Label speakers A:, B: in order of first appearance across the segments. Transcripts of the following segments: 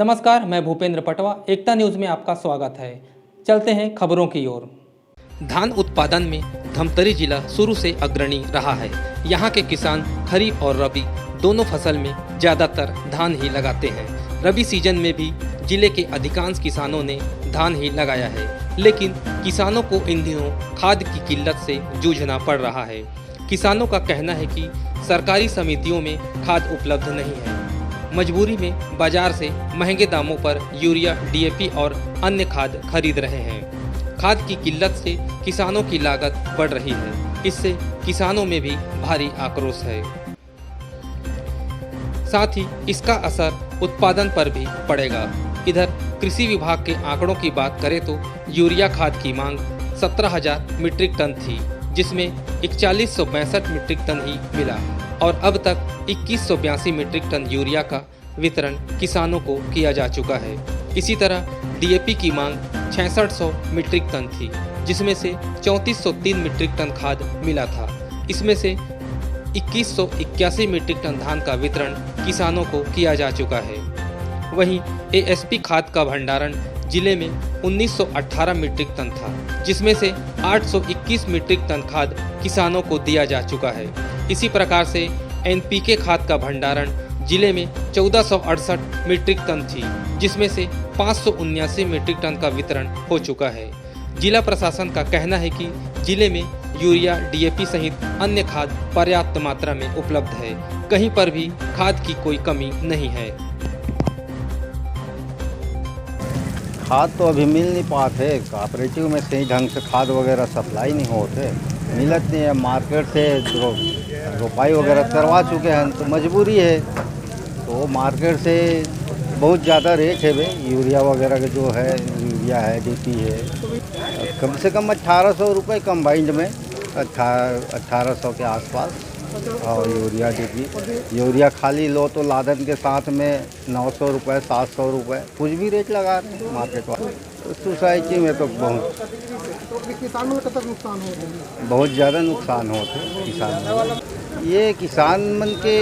A: नमस्कार, मैं भूपेंद्र पटवा, एकता न्यूज़ में आपका स्वागत है। चलते हैं खबरों की ओर। धान उत्पादन में धमतरी जिला शुरू से अग्रणी रहा है। यहाँ के किसान खरीफ और रबी दोनों फसल में ज़्यादातर धान ही लगाते हैं। रबी सीजन में भी जिले के अधिकांश किसानों ने धान ही लगाया है, लेकिन किसानों को इन दिनों खाद की किल्लत से जूझना पड़ रहा है। किसानों का कहना है कि सरकारी समितियों में खाद उपलब्ध नहीं है। मजबूरी में बाजार से महंगे दामों पर यूरिया, डीएपी और अन्य खाद खरीद रहे हैं। खाद की किल्लत से किसानों की लागत बढ़ रही है। इससे किसानों में भी भारी आक्रोश है। साथ ही इसका असर उत्पादन पर भी पड़ेगा। इधर कृषि विभाग के आंकड़ों की बात करें तो यूरिया खाद की मांग 17,000 मीट्रिक टन थी, जिसमें 4162 मीट्रिक टन ही मिला और अब तक 2182 मीट्रिक टन यूरिया का वितरण किसानों को किया जा चुका है। इसी तरह डीएपी की मांग 6600 मीट्रिक टन थी, जिसमें से 3403 मीट्रिक टन खाद मिला था। इसमें से 2181 मीट्रिक टन धान का वितरण किसानों को किया जा चुका है। वहीं एएसपी खाद का भंडारण जिले में 1918 मीट्रिक टन था, जिसमें से 821 मीट्रिक टन खाद किसानों को दिया जा चुका है। इसी प्रकार से एनपीके खाद का भंडारण जिले में 1468 मीट्रिक टन थी, जिसमें से 579 मीट्रिक टन का वितरण हो चुका है। जिला प्रशासन का कहना है कि जिले में यूरिया, डीएपी सहित अन्य खाद पर्याप्त मात्रा में उपलब्ध है। कहीं पर भी खाद की कोई कमी नहीं है।
B: खाद तो अभी मिल नहीं पाते, कोऑपरेटिव में सही ढंग से खाद वगैरह सप्लाई नहीं होते, मिलत नहीं है। मार्केट से रोपाई वगैरह करवा चुके हैं तो मजबूरी है, तो मार्केट से बहुत ज़्यादा रेट है भाई। यूरिया वगैरह का जो है, यूरिया है, डीपी है, कम से कम 1800 रुपये कंबाइंड में, 1800 के आसपास। और यूरिया डीपी, यूरिया खाली लो तो लादन के साथ में 900 रुपये, 700 रुपये, कुछ भी रेट लगा रहे हैं मार्केट वाले। तो सोसाइटी में तो
C: किसानों को तक नुकसान हो रहा है,
B: बहुत ज़्यादा नुकसान होते हैं किसान। ये किसान मन के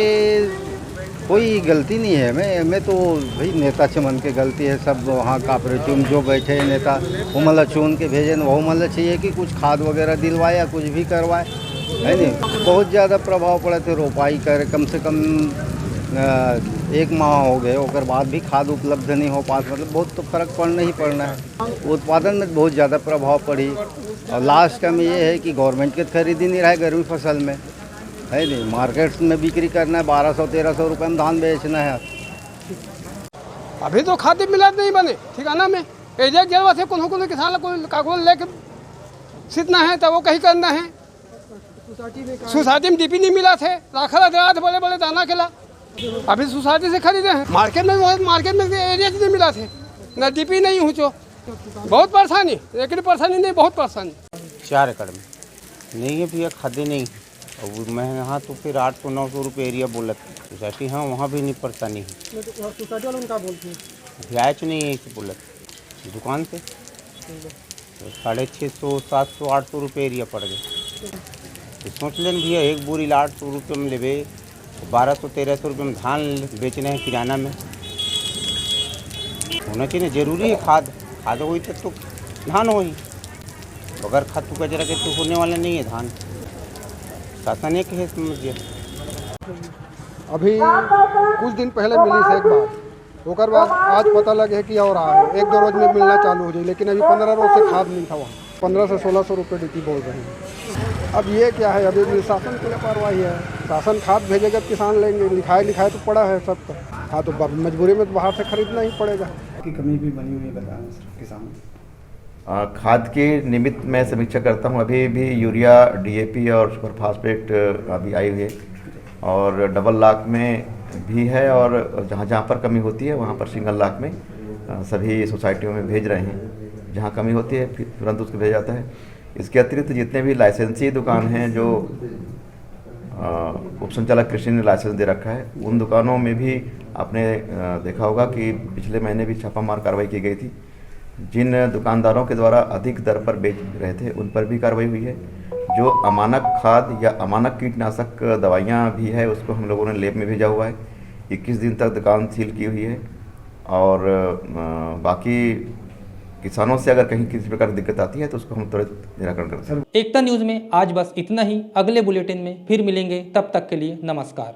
B: कोई गलती नहीं है। मैं तो भाई नेता चमन के गलती है। सब वहाँ कोऑपरेटिव में जो बैठे हैं नेता, वो मतलब चुन के भेजे, वो मतलब चाहिए कि कुछ खाद वगैरह दिलवाए या कुछ भी करवाए, है नहीं। बहुत ज़्यादा प्रभाव पड़े थे। रोपाई करे कम से कम 1 माह हो गए, और बाद भी खाद उपलब्ध नहीं हो पाता, मतलब बहुत तो फर्क पड़ना ही पड़ना है। उत्पादन में बहुत ज़्यादा प्रभाव पड़ी। और लास्ट में ये है कि गवर्नमेंट के खरीदी नहीं रहा है गर्मी फसल में, है नहीं। मार्केट में बिक्री करना है, 1200-1300 रुपये में धान बेचना है।
C: अभी तो खाद्य मिलाद नहीं बने ठिकाना में एजे जलवा से कोनो किसान को कागज लेके सीतना है, तो वो कहीं करना है। सोसाइटी में डीपी नहीं मिला थे, राखा रात बड़े बड़े दाना खिला। अभी सोसाइटी से खरीदे हैं। मार्केट में एरिया नहीं मिला थे, न डीपी नहीं हुचो। बहुत परेशानी, एक परेशानी नहीं, बहुत परेशानी।
D: 4 एकड़ में नहीं है भैया, खादे नहीं। और मैं यहाँ तो फिर 800-900 रुपये एरिया बोलत सोसाइटी। हाँ, वहाँ भी नहीं परेशानी है।
C: सोसाइटी वालों क्या बोलते हैं?
D: ब्याज नहीं है इसे बोलत दुकान से, तो 650, 700, 800 रुपये एरिया पड़ गए। तो सोच लें भैया, एक बोरी 800 रुपये में लेवे, 1200-1300 रुपये में धान बेचने हैं किराना में। होना चाहिए, जरूरी है खाद होई तो धान हो ही। बगैर खाद तो कचरा के तो होने वाला नहीं है धान। शासन एक है, समझिए।
C: अभी कुछ दिन पहले मिली से एक बार, होकर बाद आज पता लगे कि और रहा है, 1-2 रोज में मिलना चालू हो जाए। लेकिन अभी 15 रोज से खाद नहीं था वहाँ। 1500 से 1600 रुपये डीपी बोल रहे हैं। अब ये क्या है, अभी शासन की लापरवाही है। शासन खाद भेजेगा, किसान लेंगे। लिखाए तो पड़ा है सब, हाँ, तो मजबूरी में तो बाहर से खरीदना ही पड़ेगा।
E: की कमी भी बनी हुई है बताएं किसानों।
F: खाद के निमित्त मैं समीक्षा करता हूँ। अभी भी यूरिया, डीएपी और सुपर फास्फेट अभी आई हुई है, और डबल लाख में भी है, और जहाँ जहाँ पर कमी होती है वहाँ पर सिंगल लाख में सभी सोसाइटियों में भेज रहे हैं। जहाँ कमी होती है फिर तुरंत उसको भेजा जाता है। इसके अतिरिक्त जितने भी लाइसेंसी दुकान हैं, जो उप संचालक कृषि ने लाइसेंस दे रखा है, उन दुकानों में भी आपने देखा होगा कि पिछले महीने भी छापामार कार्रवाई की गई थी। जिन दुकानदारों के द्वारा अधिक दर पर बेच रहे थे, उन पर भी कार्रवाई हुई है। जो अमानक खाद या अमानक कीटनाशक दवाइयाँ भी है, उसको हम लोगों ने लैब में भेजा हुआ है। 21 दिन तक दुकान सील की हुई है। और बाकी किसानों से अगर कहीं किसी प्रकार की दिक्कत आती है तो उसको हम तुरंत निराकरण करते हैं।
A: एकता न्यूज़ में आज बस इतना ही। अगले बुलेटिन में फिर मिलेंगे, तब तक के लिए नमस्कार।